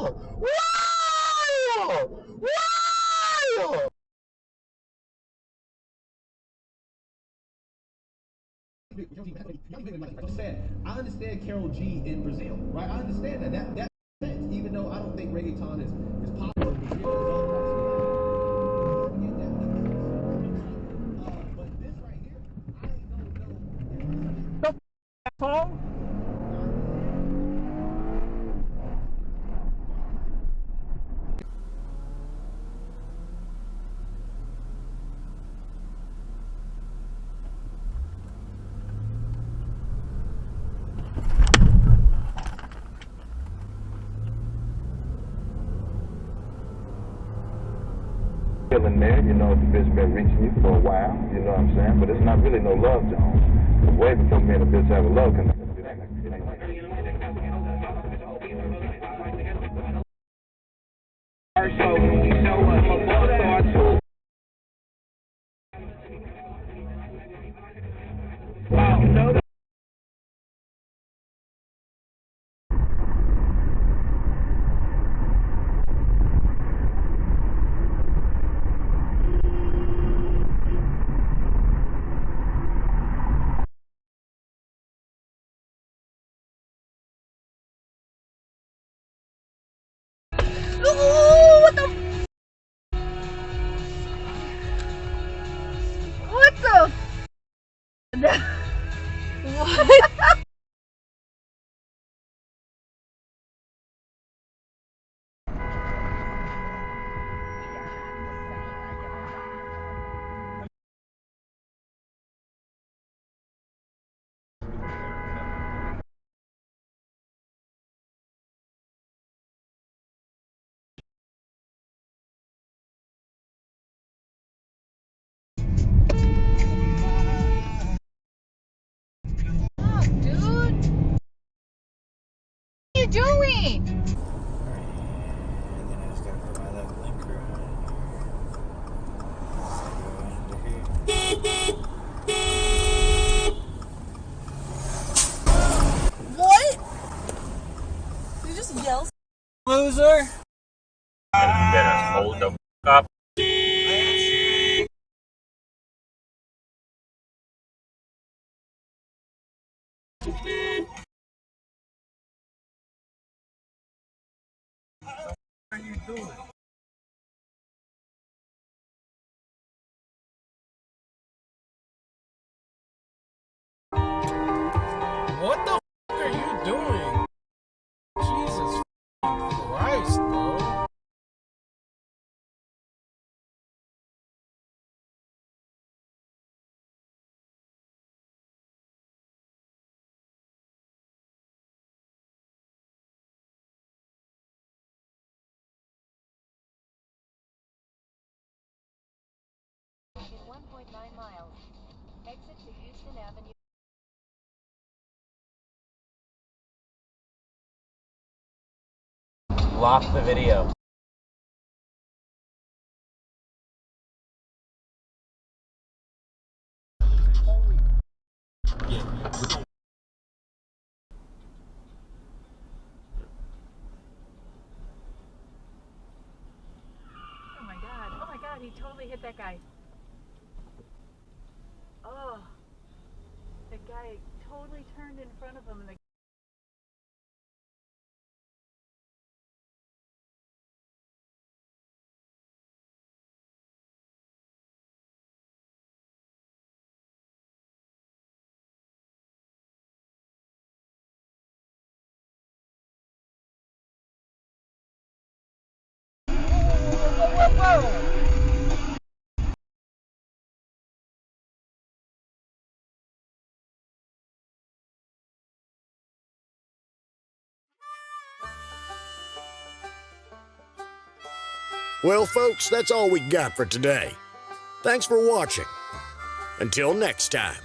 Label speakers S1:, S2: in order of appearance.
S1: I understand Carol G in Brazil, right? I understand that. That makes sense, even though I don't think reggaeton is popular in Brazil. But this right here, I don't know.
S2: In there, you know, the bitch been reaching you for a while, you know what I'm saying? But it's not really no love, Jones. It's way before me and the bitch have a love connection.
S3: Doing? What? Did you just yell? Loser?
S4: You better hold the up. What are you doing? What the f are you doing? Jesus Christ, bro.
S5: In 1.9 miles, exit to Houston Avenue.
S4: Lock the video.
S3: Oh my god, he totally hit that guy. Oh, the guy totally turned in front of him and the
S6: Well, folks, that's all we got for today. Thanks for watching. Until next time.